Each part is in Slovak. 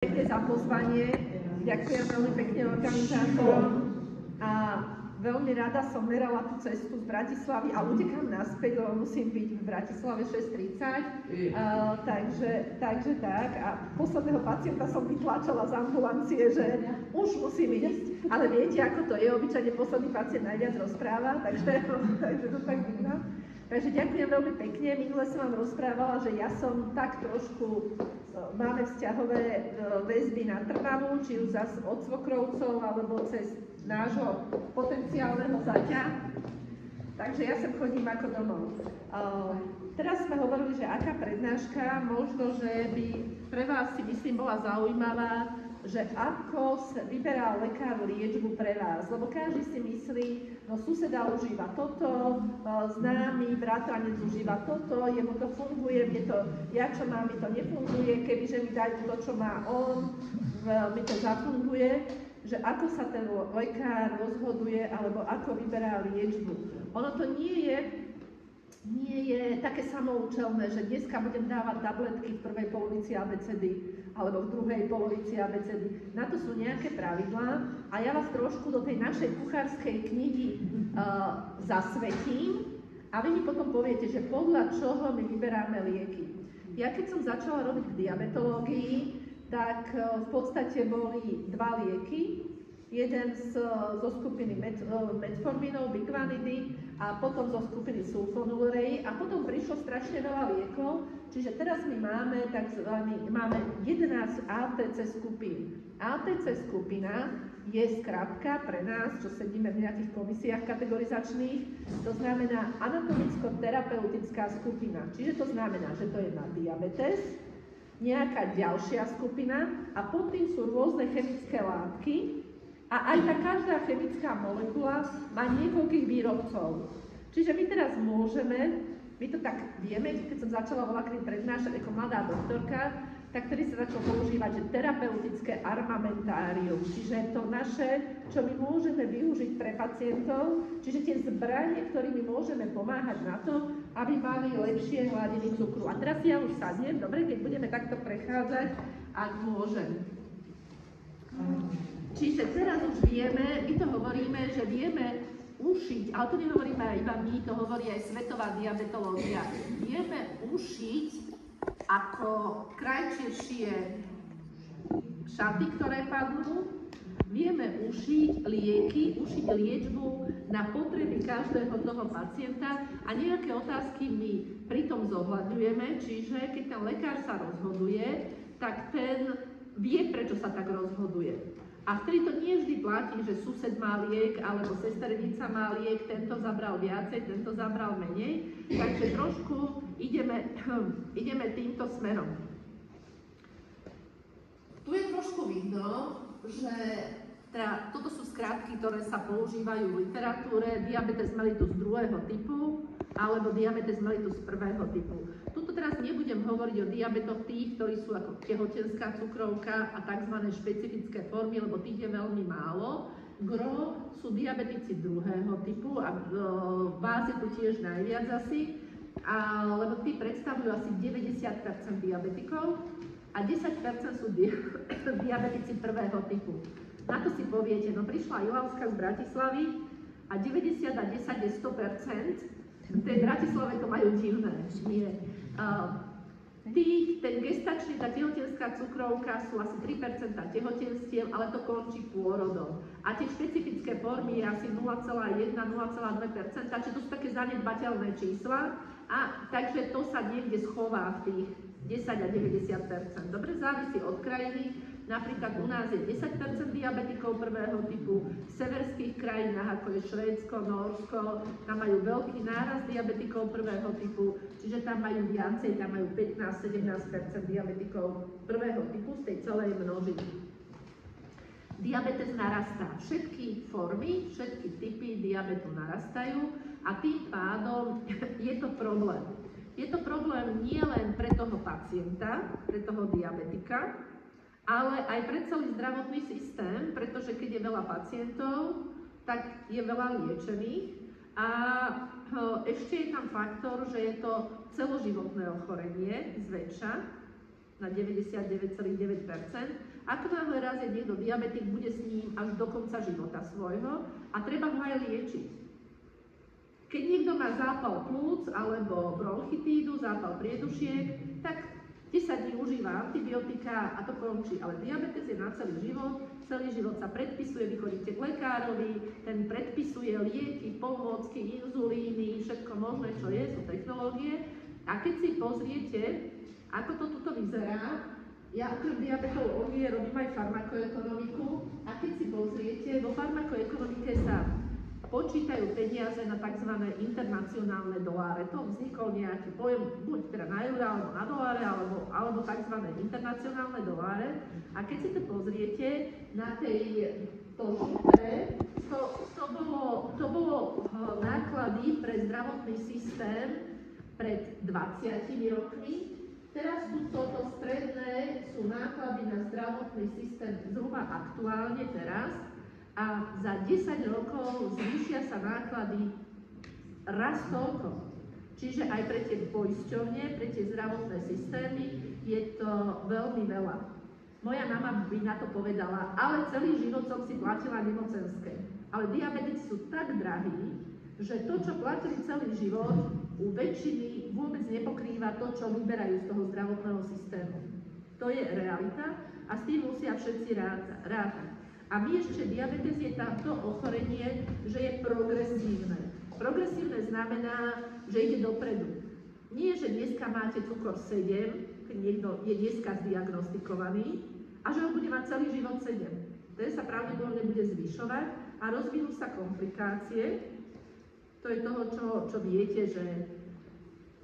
Pekne za pozvanie, ďakujem veľmi pekne organizátorom a veľmi rada som merala tú cestu z Bratislavy a utekám naspäť, lebo musím byť v Bratislave 6:30, takže tak. A posledného pacienta som vytlačala z ambulancie, že už musím ísť, ale viete, ako to je, obyčajne posledný pacient najviac rozpráva, takže to tak vyhrá. Takže ďakujem veľmi pekne. Minule som vám rozprávala, že ja som tak trošku, máme vzťahové väzby na Trnavu, či už zase od svokrovcov, alebo cez nášho potenciálneho zaťa. Takže ja sem chodím ako domov. Teraz sme hovorili, že aká prednáška, možno, že by pre vás si myslím bola zaujímavá, že ako sa vyberá lekár liečbu pre vás, lebo každý si myslí, no suseda užíva toto, známy bratranec užíva toto, jemu to funguje, mne to, ja čo mám, mi to nefunguje, kebyže mi dajú to, čo má on, mi to zafunguje, že ako sa ten lekár rozhoduje, alebo ako vyberá liečbu. Ono to nie je také samoučelné, že dneska budem dávať tabletky v prvej polovici abecedy alebo v druhej polovici abecedy. Na to sú nejaké pravidlá a ja vás trošku do tej našej kuchárskej knihy zasvetím a vy mi potom poviete, že podľa čoho my vyberáme lieky. Ja keď som začala robiť v diabetológii, tak v podstate boli dva lieky. Jeden zo skupiny metforminov, bikvanidy a potom zo skupiny sulfonylureí a potom prišlo strašne veľa liekov, čiže teraz my máme 11 ATC skupín. ATC skupina je skratka pre nás, čo sedíme v nejakých komisiách kategorizačných, to znamená anatomicko-terapeutická skupina, čiže to znamená, že to je na diabetes, nejaká ďalšia skupina a pod tým sú rôzne chemické látky, a aj tá každá chemická molekula má niekoľkých výrobcov. Čiže my teraz môžeme, my to tak vieme, keď som začala voľakým prednášať ako mladá doktorka, tak vtedy sa začalo používať, že terapeutické armamentárium, čiže to naše, čo my môžeme využiť pre pacientov, čiže tie zbranie, ktorými môžeme pomáhať na to, aby mali lepšie hladiny cukru. A teraz ja už sadnem, dobre, keď budeme takto prechádzať, ak môžem. Čiže teraz už vieme, my to hovoríme, že vieme ušiť, ale to nehovoríme iba my, to hovorí aj svetová diabetológia. Vieme ušiť ako krajšie šije šaty, ktoré padnú, vieme ušiť lieky, ušiť liečbu na potreby každého toho pacienta a nejaké otázky my pritom zohľadňujeme, čiže keď ten lekár sa rozhoduje, tak ten vie, prečo sa tak rozhoduje. A vtedy to nie vždy platí, že sused má liek, alebo sesternica má liek, tento zabral viacej, tento zabral menej. Takže trošku ideme týmto smerom. Tu je trošku vidno, že toto sú skratky, ktoré sa používajú v literatúre, diabetes mellitus druhého typu, alebo diabetes mellitus prvého typu. Tuto teraz nebudem hovoriť o diabetoch tých, ktorí sú ako tehotenská cukrovka a tzv. Špecifické formy, lebo tých je veľmi málo. Gro sú diabetici druhého typu a vás je tu tiež najviac asi, lebo tí predstavujú asi 90% diabetikov a 10% sú diabetici prvého typu. Na to si poviete, no prišla Johanska z Bratislavy a 90 a 10 je 100%. V tej Bratislave to majú divné. Nie. Ten gestačný, tá tehotenská cukrovka sú asi 3% tehotenstiev, ale to končí pôrodom. A tie špecifické formy je asi 0,1-0,2%, čiže to sú také zanedbateľné čísla. Takže to sa niekde schová v tých 10 a 90%. Dobre, závisí od krajiny. Napríklad u nás je 10% diabetikov prvého typu, v severských krajinách, ako je Švédsko, Nórsko, tam majú veľký nárast diabetikov prvého typu, čiže tam majú viacej, tam majú 15-17% diabetikov prvého typu z tej celej množiny. Diabetes narastá. Všetky formy, všetky typy diabetu narastajú a tým pádom je to problém. Je to problém nie len pre toho pacienta, pre toho diabetika, ale aj pre celý zdravotný systém, pretože keď je veľa pacientov, tak je veľa liečených a ešte je tam faktor, že je to celoživotné ochorenie zväčša na 99,9%, Ako náhle raz je niekto diabetik, bude s ním až do konca života svojho a treba ho aj liečiť. Keď niekto má zápal plúc alebo bronchitídu, zápal priedušiek, tak 10 dní užíva antibiotika a to končí. Ale diabetes je na celý život sa predpisuje, vy chodíte k lekárovi, ten predpisuje lieky, pomôcky, inzulíny, všetko možné, čo je, sú technológie. A keď si pozriete, ako to tuto vyzerá, ja okrem diabetov robím aj farmakoekonomiku a keď si pozriete, vo farmakoekonomike sa počítajú peniaze na tzv. Internacionálne doláre. To vznikol nejaký pojem, buď teda na euro, alebo na doláre, alebo tzv. Internacionálne doláre. A keď si to pozriete, na tej žlté, to bolo náklady pre zdravotný systém pred 20 rokmi. Teraz toto stredné sú náklady na zdravotný systém zhruba aktuálne teraz. A za 10 rokov zvýšia sa náklady raz toľko. Čiže aj pre tie poisťovne, pre tie zdravotné systémy je to veľmi veľa. Moja mama by na to povedala, ale celý život som si platila nemocenské. Ale diabetici sú tak drahí, že to, čo platili celý život, u väčšiny vôbec nepokrýva to, čo vyberajú z toho zdravotného systému. To je realita a s tým musia všetci rátať. A my ešte diabetes je tamto ochorenie, že je progresívne. Progresívne znamená, že ide dopredu. Nie, že dneska máte cukor 7, keď niekto je dneska zdiagnostikovaný, a že ho bude mať celý život 7. Ten sa pravdepodobne bude zvyšovať a rozvinú sa komplikácie. To je toho, čo viete, že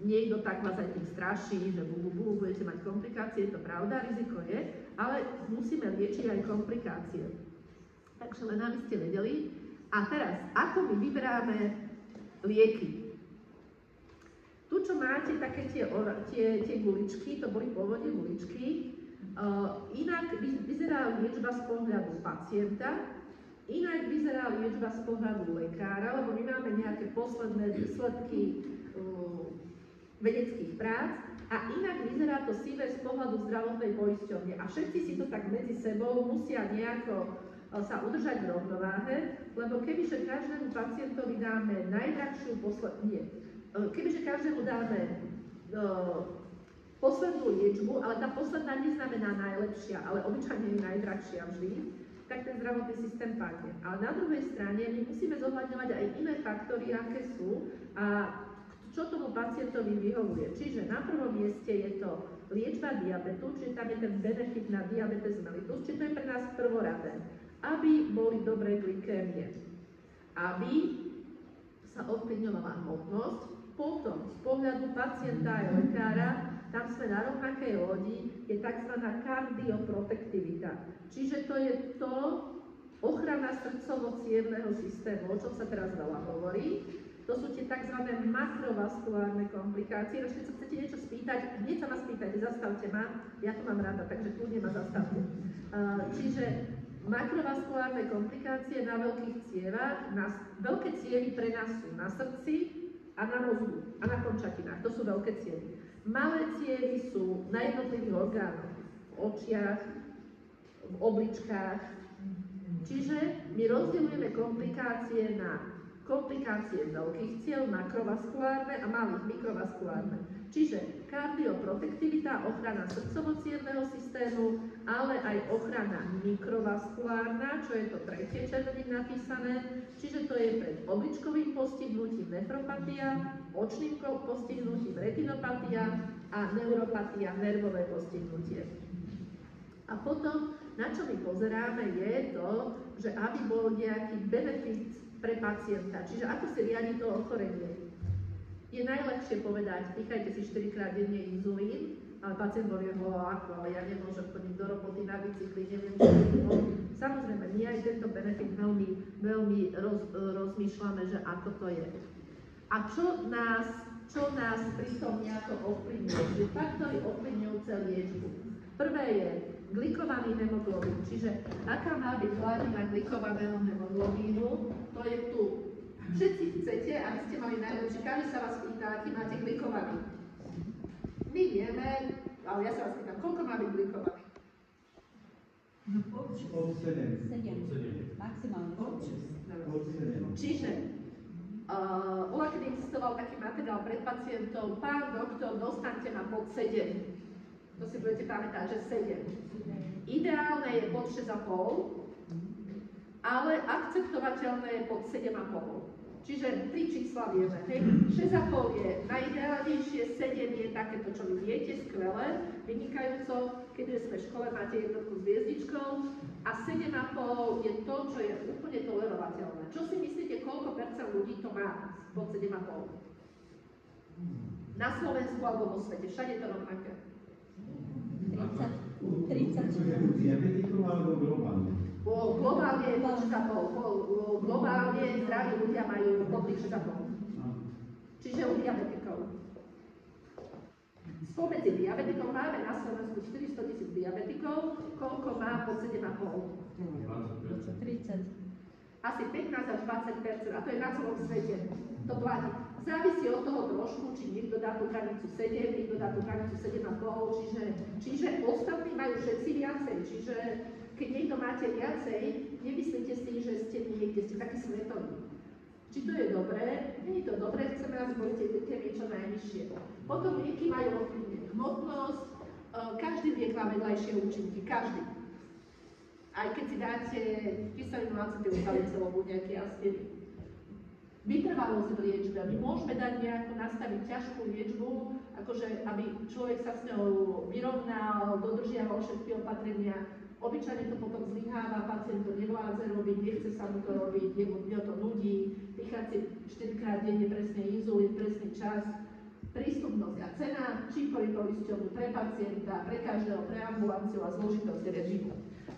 niekto tak vás aj tým straší, že budete mať komplikácie, je to pravda, riziko je, ale musíme liečiť aj komplikácie. Takže len aby ste vedeli. A teraz, ako my vyberáme lieky? Tu, čo máte, také tie guličky, to boli pôvodne guličky, inak vyzerá liečba z pohľadu pacienta, inak vyzerá liečba z pohľadu lekára, lebo my máme nejaké posledné výsledky vedeckých prác a inak vyzerá to sivé z pohľadu zdravotnej poisťovne. A všetci si to tak medzi sebou musia nejako sa udržať v rovnováhe, lebo kebyže každému pacientovi dáme najdrahšiu kebyže každému dáme poslednú liečbu, ale tá posledná neznamená najlepšia, ale obyčajne je najdrahšia vždy, tak ten zdravotný systém padne. Ale na druhej strane my musíme zohľadňovať aj iné faktory, aké sú a čo tomu pacientovi vyhovuje. Čiže na prvom mieste je to liečba diabetu, čiže tam je ten benefit na diabetes mellitus, čiže to je pre nás prvoradé. Aby boli dobré glykémie, aby sa ovplyvňovala hmotnosť, potom z pohľadu pacienta aj lekára, tam sme na rovnakej lodi, je tzv. Kardioprotektivita. Čiže to je to ochrana srdcovo-cievneho systému, o čom sa teraz veľa hovorí. To sú tie tzv. Makrovaskulárne komplikácie. Keď sa chcete niečo spýtať, hneď sa ma spýtajte, zastavte ma, ja to mám rada, takže kľudne ma zastavte. Čiže makrovaskulárne komplikácie na veľkých cievach, veľké cievy pre nás sú na srdci a na mozgu a na končatinách, to sú veľké cievy. Malé cievy sú na jednotlivých orgánoch, v očiach, v obličkách. Čiže my rozdeľujeme komplikácie na komplikácie veľkých ciev, makrovaskulárne a malých mikrovaskulárne. Čiže kardioprotektivita, ochrana srdcovo-cievneho systému, ale aj ochrana mikrovaskulárna, čo je to tretie červeným napísané, čiže to je pred obličkovým postihnutím nefropatia, očným postihnutím retinopatia a neuropatia, nervové postihnutie. A potom, na čo my pozeráme, je to, že aby bol nejaký benefit pre pacienta, čiže ako si riadi to ochorenie. Je najlepšie povedať, pýchajte si 4-krát denne inzulín, ale pacient povie, ako, ale ja nemôžem chodiť do roboty na bicykli, neviem, čo. Samozrejme, my aj tento benefit veľmi rozmýšľame, že ako to je. A čo nás pri tom nejako ovplyvňuje? Že faktory ovplyvňujúce liečbu. Prvé je glikovaný hemoglobín, čiže aká má byť hladina glikovaného hemoglobínu, to je tu. Všetci chcete, aby ste mali najlepšie, každý sa vás pýta, aký máte glikovaný. My vieme, ale ja sa vás pýtam, koľko má byť glikovaný? Od 7. 7. Maximálne. Od 7. Čiže keď existoval taký materiál pre pacientov, pán doktor, dostaňte ma pod 7. To si budete pamätať, že 7. Ideálne je pod 6,5, ale akceptovateľné je pod 7,5. Čiže 3 čísla vieme, hej. 6,5 je najideálnejšie, 7 je takéto, čo vy viete, skvelé, vynikajúco, keď sme v škole, máte jednotku s hviezdičkou, a 7,5 je to, čo je úplne tolerovateľné. Čo si myslíte, koľko percent ľudí to má pod 7,5? Na Slovensku alebo vo svete, všade je to rovnaké. 30. Diabetikov alebo globálne? Globálne je pod 6,5. Globálne zdraví ľudia majú pod 6,5. Čiže u diabetikov. Spomedzi diabetikov máme na Slovensku 400 000 diabetikov, koľko má pod 7,5? 30. Asi 15 až 20%, a to je na celom svete. To platí. Závisí od toho trošku, či niekto dá tú hranicu 7, niekto dá tú hranicu 7,5, čiže ostatní majú všetci viacej. Čiže keď niekto máte viacej, nemyslíte si, že ste niekde, ste taký svetový. Či to je dobré? Nie je to dobré, chceme, aby boli tie glikémie čo najnižšie. Potom lieky majú ovplyvniť hmotnosť, každý liek má vedľajšie účinky, každý. Aj keď si dáte kyselinu acetylsalicylovú, nejaký aspirín. Vytrvalosť v liečbe. My môžeme dať nejakú nastaviť ťažkú liečbu, akože aby človek sa s ňou vyrovnal, dodržiaval všetky opatrenia. Obyčajne to potom zlyháva, pacient to nevládze robiť, nechce sa mu to robiť, jeho to nudí, dýchať si 4-krát denne presne inzulín, presný čas. Prístupnosť a cena, čípový poisťovňu pre pacienta, pre každého, pre ambulanciu a zložitosť režimu.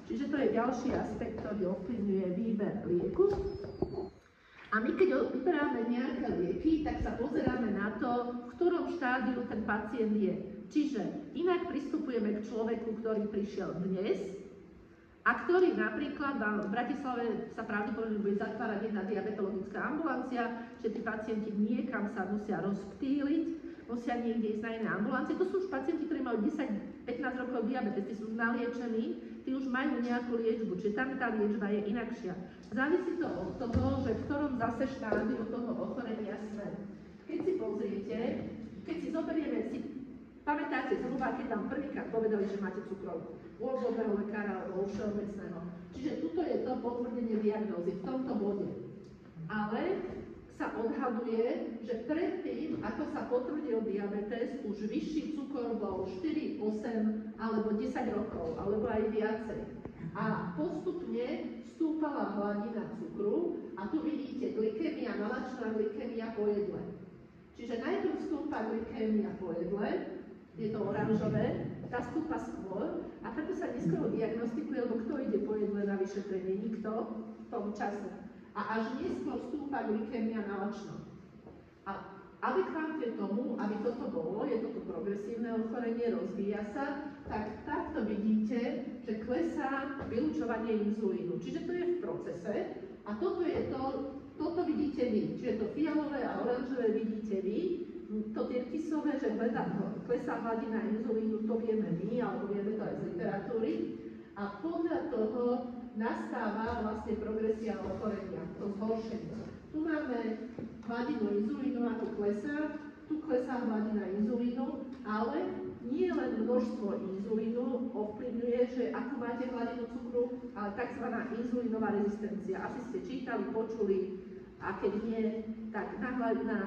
Čiže to je ďalší aspekt, ktorý ovplyvňuje výber lieku. A my keď vyberáme nejaké lieky, tak sa pozeráme na to, v ktorom štádiu ten pacient je. Čiže inak pristupujeme k človeku, ktorý prišiel dnes a ktorý napríklad, v Bratislave sa pravdepodobne bude zatvárať jedna diabetologická ambulancia, že tí pacienti niekam sa musia rozptýliť, musia niekde ísť na iné ambulancie. To sú už pacienti, ktorí majú 10-15 rokov diabetes, tí sú naliečení, tí už majú nejakú liečbu, čiže tam tá liečba je inakšia. Závisí to od toho, že v ktorom zase štádiu toho ochorenia sme. Keď si pozriete, keď si zoberieme, pamätáte zhruba, keď vám prvýkrát povedali, že máte cukrovku, u obvodného lekára alebo u všeobecného. Čiže tuto je to potvrdenie diagnózy v tomto bode. Ale sa odhaduje, že predtým, ako sa potvrdil diabetes, už vyšší cukor bol 4, 8 alebo 10 rokov, alebo aj viacej. A postupne stúpala hladina cukru a tu vidíte glykémia, nalačná glykémia po jedle. Čiže najprv stúpa glykémia po jedle, je to oranžové, tá stúpa skôr a preto sa neskoro diagnostikuje, lebo kto ide po jedle na vyšetrenie? Nikto v tom čase. A až neskôr stúpa glykémia nalačno. A adekvátne tomu, aby toto bolo, je toto progresívne ochorenie, rozvíja sa, tak takto vidíte, že klesá vylučovanie inzulínu. Čiže to je v procese a toto vidíte vy. Čiže to fialové a oranžové vidíte vy, to tyrkysové, že klesá hladina inzulínu, to vieme my, alebo vieme to aj z literatúry. A podľa toho nastáva vlastne progresia ochorenia, to zhoršenie. Tu máme hladinu inzulínu, ako klesá, tu klesá hladina inzulínu, ale nie len množstvo inzulínu ovplyvňuje, že akú máte hladinu cukru, ale tzv. Inzulínová rezistencia. Asi ste čítali, počuli, a keď nie, tak na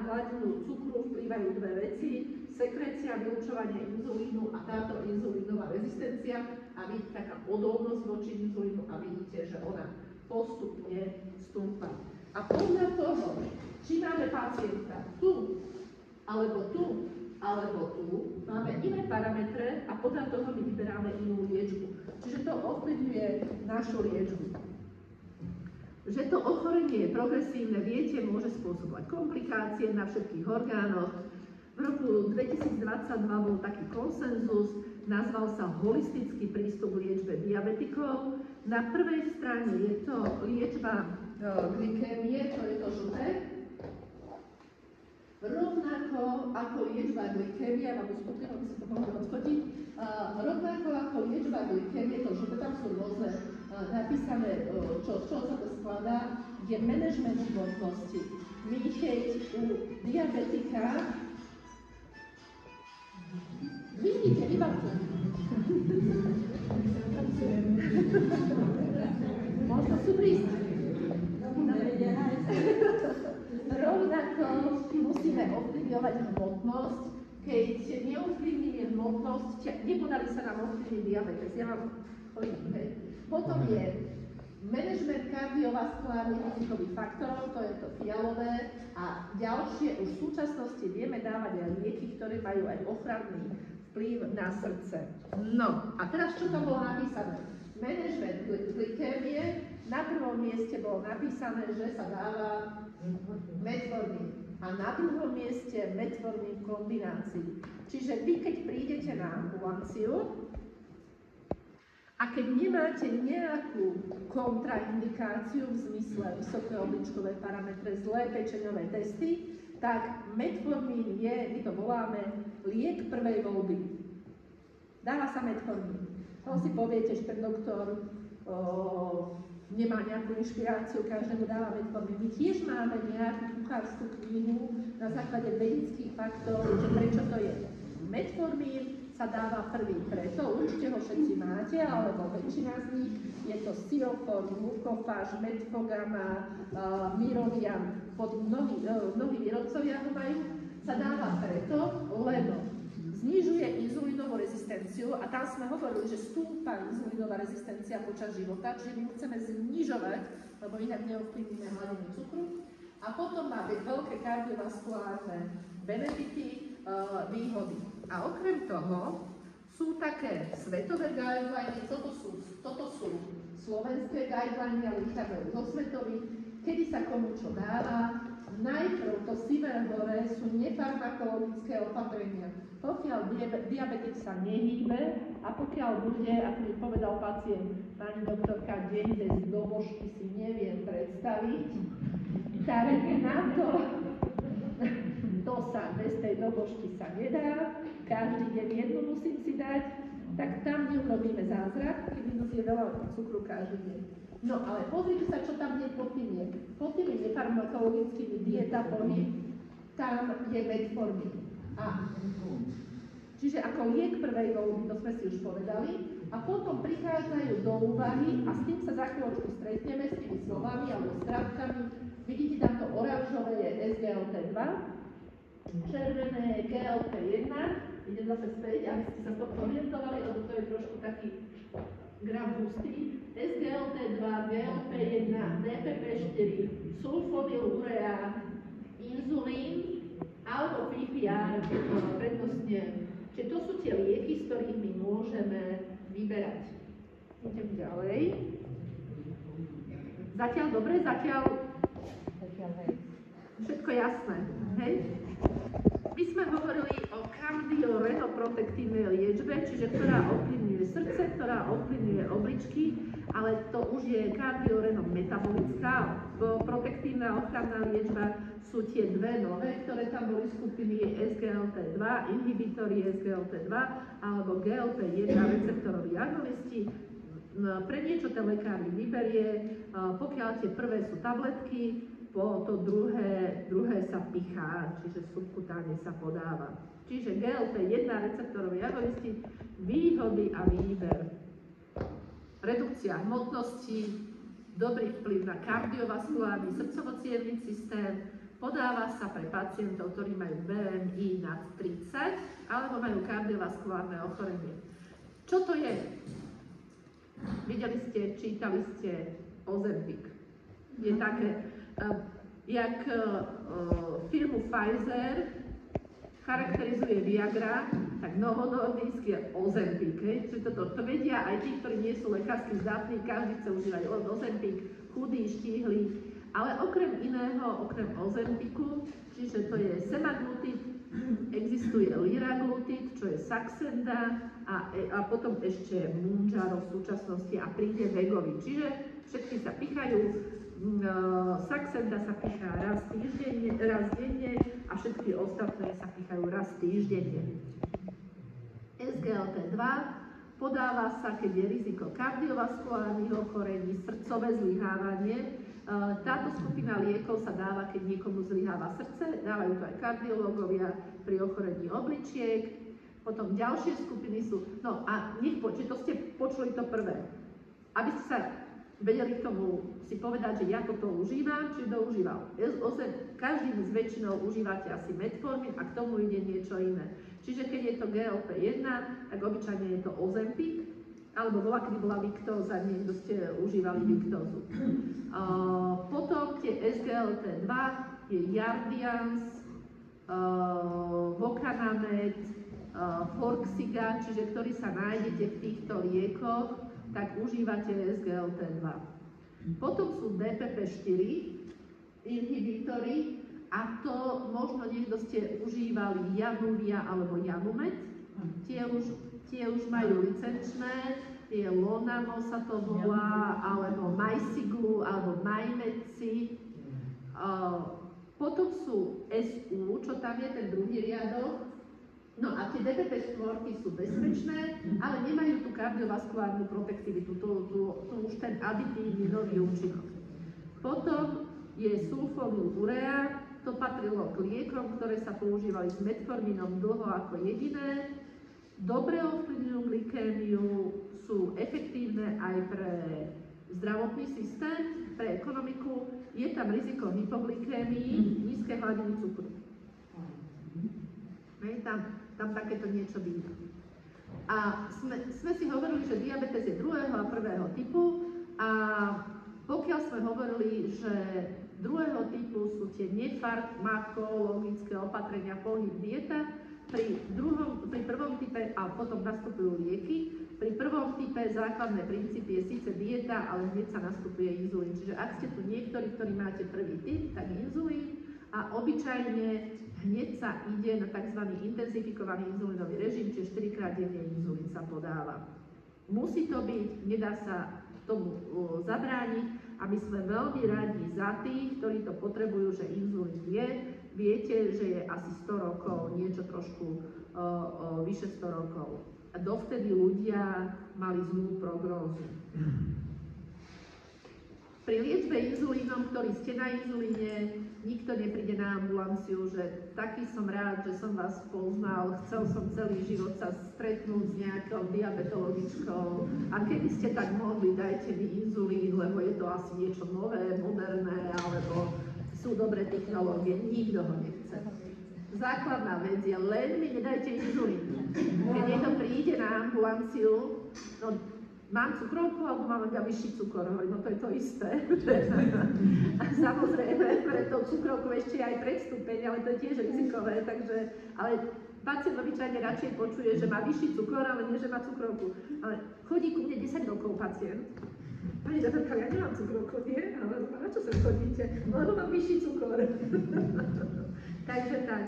hladinu cukru vplývajú dve veci, sekrécia, vylučovanie inzulínu a táto inzulínová rezistencia a vidíte taká odolnosť voči inzulínu a vidíte, že ona postupne stúpa. A podľa toho, či máme pacienta tu, alebo tu, máme iné parametre a podľa toho my vyberáme inú liečbu. Čiže to ovplyvňuje našu liečbu. Že to ochorenie je progresívne, viete, môže spôsobovať komplikácie na všetkých orgánoch. V roku 2022 bol taký konsenzus, nazval sa holistický prístup k liečbe diabetikov. Na prvej strane je to liečba glykémie, to je to žlté. Rovnako ako liečba glykémie, mám skutky, aby sa to mohlo odfotiť, rovnako ako liečba glykémie, to žlté, tam sú rôzne napísané, z čoho sa to skladá, je manažment hmotnosti. My keď u diabetika vidíte, vybavte. Možno sú prísť. Rovnako musíme ovplyvňovať hmotnosť. Keď neovplyvníme hmotnosť, nepodarí sa nám ovplyvniť diabetes. Ja vám poviem, hej. Potom je manažment kardiovaskulárnych rizikových faktorov, to je to fialové, a ďalšie už v súčasnosti vieme dávať aj lieky, ktoré majú aj ochranný vplyv na srdce. No, a teraz čo tam bolo napísané? Manažment glykémie, na prvom mieste bolo napísané, že sa dáva metformín. A na druhom mieste metformín v kombinácii. Čiže vy, keď prídete na ambulanciu a keď nemáte nejakú kontraindikáciu v zmysle vysoké obličkové parametre, zlé pečeňové testy, tak metformín je, my to voláme, liek prvej voľby. Dáva sa metformín. To si poviete, že ten doktor nemá nejakú inšpiráciu, každému dáva metformín. My tiež máme nejakú kuchárskú knihu na základe vedeckých faktov, že prečo to je. Metformín sa dáva prvý preto, určite ho všetci máte, alebo väčšina z nich, je to Siofor, Glucofage, Metfogama, Mirovian, mnohí výrobcovia ho majú, sa dáva preto, lebo znižuje inzulínovú rezistenciu a tam sme hovorili, že stúpa inzulínová rezistencia počas života, čiže my chceme znižovať, lebo inak neovplyvníme hladinu cukru. A potom má veľké kardiovaskulárne benefity, výhody. A okrem toho sú také svetové guideliny, toto sú slovenské guideliny, ale vychádzajú zo svetových, kedy sa komu čo dáva. Najprv to sivé hore sú nefarmakologické opatrenia. Pokiaľ diabetik sa nehýbe a pokiaľ bude, ako mi povedal pacient, pani doktorka, deň bez dobožky si neviem predstaviť, tak na to sa bez tej dobožky sa nedá, každý deň jednu musím si dať, tak tam neurobíme zázrak, keď minus je veľa cukru každý deň. No ale pozrite sa, čo tam je pod tým je. Pod tými nefarmakologickými dieta, pohyb, tam je metformín. Čiže ako liek prvej voľby, to sme si už povedali, a potom prichádzajú do úvahy, a s tým sa za chvíľočku stretneme, s tými slovami alebo skrátkami. Vidíte, tamto oranžové je SGLT2, červené je GLP1, idem zase späť, aby ste sa to orientovali, lebo to je trošku taký graf hustý. SGLT2, GLP1, DPP4, sulfonylurea, inzulín alebo PPR prednostne. Čiže to sú tie lieky, z ktorých my môžeme vyberať. Idem ďalej. Zatiaľ dobre? Zatiaľ všetko jasné, hej? My sme hovorili o kardiorenoprotektívnej liečbe, čiže ktorá ovplyvňuje srdce, ktorá ovplyvňuje obličky, ale to už je kardioreno-metabolická protektívna ochranná liečba. Sú tie dve nové, ktoré tam boli skupiny SGLT2, inhibitory SGLT2 alebo GLP1 receptoroví agonisti. Pre niečo ten lekár vyberie, pokiaľ tie prvé sú tabletky, po to druhé sa pichá, čiže subkutáne sa podáva. Čiže GLP1 receptoroví agonisti, výhody a výber. Redukcia hmotnosti, dobrý vplyv na kardiovaskulárny srdcovo-cievny systém, podáva sa pre pacientov, ktorí majú BMI nad 30 alebo majú kardiovaskulárne ochorenie. Čo to je? Videli ste, čítali ste Ozempic. Je také, jak firmu Pfizer charakterizuje Viagra, tak Novo Nordisk je Ozempic. Čiže to vedia aj tí, ktorí nie sú lekársky zdatní, každý chce užívať Ozempic, chudý, štíhly. Ale okrem iného, okrem Ozempicu, čiže to je semaglutid, existuje liraglutid, čo je Saxenda a potom ešte Mounjaro v súčasnosti a príde Wegovy. Čiže všetky sa pichajú, Saxenda sa pichá raz denne a všetky ostatné sa pichajú raz týždenne. SGLT2 Podáva sa, keď je riziko kardiovaskulárnych ochorení, srdcové zlyhávanie. Táto skupina liekov sa dáva, keď niekomu zlyháva srdce, dávajú to aj kardiológovia pri ochorení obličiek. Potom ďalšie skupiny sú, no a či to ste počuli to prvé, aby ste sa vedeli k tomu si povedať, že ja toto užívam, či to užíval. Každý z väčšinou užívate asi metformin a k tomu ide niečo iné. Čiže keď je to GLP-1, tak obyčajne je to Ozempic, alebo bola, kedy bola Victoza, niekto ste užívali Victozu. Potom tie SGLT2 je Jardiance, Vocanamet, Forxiga, čiže ktorý sa nájdete v týchto liekoch, tak užívate SGLT2. Potom sú DPP-4 inhibitory, a to možno niekto ste užívali Januvia alebo Janumet, tie už majú licenčné, tie Lonamo sa to volá, alebo Mysiglu, alebo Mymetsi. Potom sú SU, čo tam je ten druhý riadok. No a tie DPP-4 sú bezpečné, ale nemajú tú kardiovaskulárnu protektivitu, tu už ten aditívny nový účinok. Potom je sulfonylurea, to patrilo k liekom, ktoré sa používali s metforminom dlho ako jediné. Dobre ovplyvňujú glykémiu, sú efektívne aj pre zdravotný systém, pre ekonomiku. Je tam riziko hypoglykémii, nízke hladiny cukru. Tam takéto niečo býva. A sme si hovorili, že diabetes je druhého a prvého typu a pokiaľ sme hovorili, že druhého typu sú tie nefarmakologické opatrenia, pohyb, dieta, pri prvom type, a potom nastupujú lieky, pri prvom type základné princípy je síce dieta, ale hneď sa nastupuje inzulín. Čiže ak ste tu niektorí, ktorí máte prvý typ, tak inzulín a obyčajne hneď sa ide na tzv. Intenzifikovaný inzulínový režim, čiže 4-krát denne inzulín sa podáva. Musí to byť, nedá sa tomu zabrániť a my sme veľmi radi za tých, ktorí to potrebujú, že inzulín je. Viete, že je asi 100 rokov, niečo trošku vyše 100 rokov. A dovtedy ľudia mali zlú prognózu. Pri liečbe inzulínom, ktorí ste na inzulíne, nikto nepríde na ambulanciu, že taký som rád, že som vás poznal, chcel som celý život sa stretnúť s nejakou diabetologičkou a keby ste tak mohli, dajte mi inzulín, lebo je to asi niečo nové, moderné, alebo sú dobré technológie, nikto ho nechce. Základná vec je, len mi nedajte inzulín. Keď niekto príde na ambulanciu, no, mám cukrovku alebo mám iba vyšší cukor? No to je to isté. A samozrejme, pre tú cukrovku ešte aj predstupeň, ale to je tiež rizikové, takže, ale pacient obyčajne radšej počuje, že má vyšší cukor, ale nie, že má cukrovku. Ale chodí ku mne 10 rokov pacient. Pani doktorka, ja nemám cukrovku, nie? Ale na čo sem chodíte? Lebo mám vyšší cukor. Takže tak.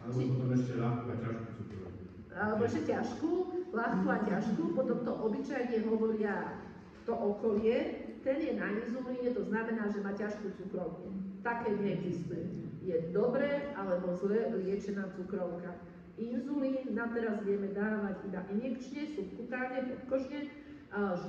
Alebo potom ešte ľahkú a ťažkú cukrovku. Alebo ešte ťažkú, ľahkú a ťažkú, potom to obyčajne hovoria to okolie, ten je na inzulíne, to znamená, že má ťažkú cukrovku. Také neexistuje. Je dobré alebo zle liečená cukrovka. Inzulín na teraz vieme dávať iba injekčne, subkutáne, podkožne,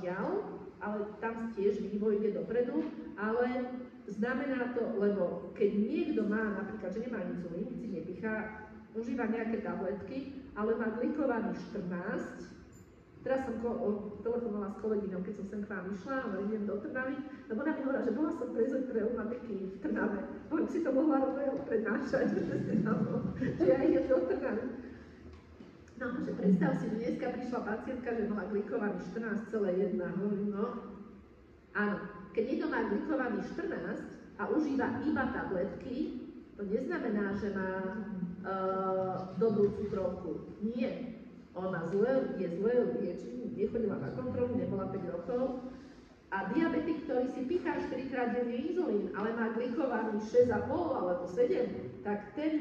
žiaľ, ale tam tiež vývoj ide dopredu, ale znamená to, lebo keď niekto má napríklad, že nemá inzulín, si nepichá, užíva nejaké tabletky, ale má glikovaný 14. Teraz som telefonovala s kolegyňou, keď som sem k vám išla, ale idem do Trnavy, lebo ona mi hovorila, že bola som prezor pre reumatiky v Trnave. Hovorím, si to mohla rovno prednášať, že ja idem do Trnavy. No, že predstav si, že dneska prišla pacientka, že mala glikovaný 14,1. Hovorím, no, áno, keď niekto má glikovaný 14 a užíva iba tabletky, to neznamená, že má dobrú cukrovku. Nie. Ona je zle liečená, nechodila na kontrolu, nebola 5 rokov. A diabetik, ktorý si pichá 4-krát denne inzulín, ale má glikovaný 6,5 alebo 7, tak ten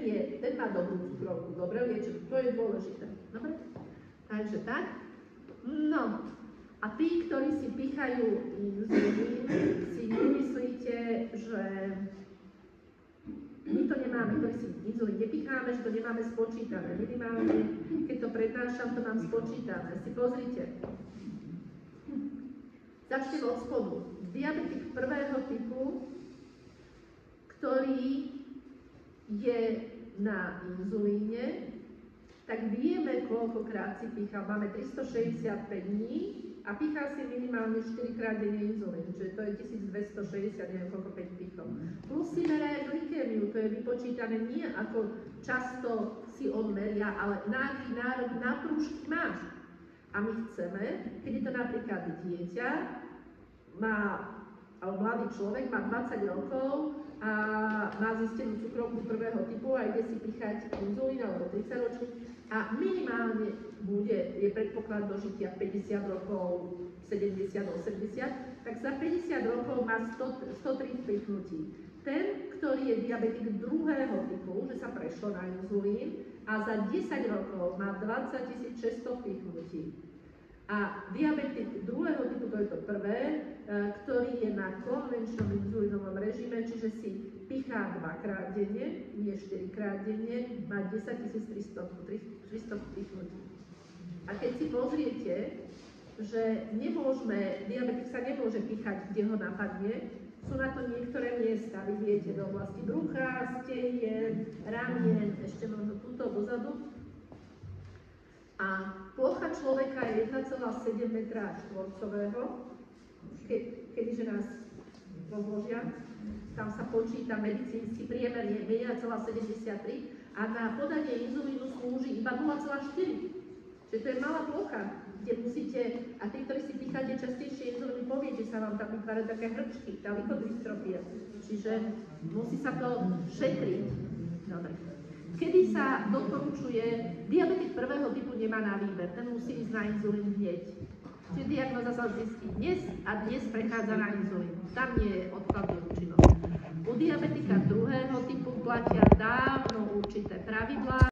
má dobrú cukrovku, dobre liečenú. To je dôležité. Dobre? Takže tak. No. A tí, ktorí si pichajú inzulín, si nemyslíte, že my to nemáme, ktorí si inzulín nepicháme, že to nemáme spočítané. Minimálne, keď to prednášam, to mám spočítané. Si pozrite. Začnem od spodu. Diabetik prvého typu, ktorý je na inzulíne, tak vieme, koľkokrát si píchal. Máme 365 dní a píchal si minimálne 4 krát denne inzulín, čiže to je 1260, neviem koľko 5 pichov. Plus si meria glykémiu, to je vypočítané nie ako často si on meria, ale aký nárok na prúžky máš. A my chceme, keď je to napríklad dieťa, alebo mladý človek má 20 rokov a má zistenú cukrovku prvého typu a ide si píchať inzulín alebo 30 ročný a minimálne je predpoklad dožitia 50 rokov, 70, 80, tak za 50 rokov má 130 pichnutí. Ten, ktorý je diabetik druhého typu, že sa prešlo na inzulín a za 10 rokov má 20 600 pichnutí. A diabetik druhého typu, to je to prvé, ktorý je na konvenčnom inzulínovom režime, čiže si pichá 2-krát denne, nie 4-krát denne, má 10 300 pichnutí. A keď si pozriete, že diabetik sa nemôže pichať, kde ho napadne, sú na to niektoré miesta, vy viete, do oblasti brucha, stehien, ramien, ešte možno túto dozadu. A plocha človeka je 1,7 metra štvorcového, keďže nás rozložia, tam sa počíta medicínsky priemer je 1,73 a na podanie inzulínu slúži iba 0,4. Čiže to je malá plocha, kde musíte, a tí, ktorí si picháte častejšie inzulín, povie, že sa vám tam vytvára také hrčky, tá lipodrystrofia. Čiže musí sa to šetriť. Dobre. Kedy sa doporučuje, diabetik prvého typu nemá na výber, ten musí ísť na inzulín hneď. Čiže diagnóza sa zistí dnes a dnes prechádza na inzulín. Tam nie je odkladný účinok. U diabetika druhého typu platia dávno určité pravidlá.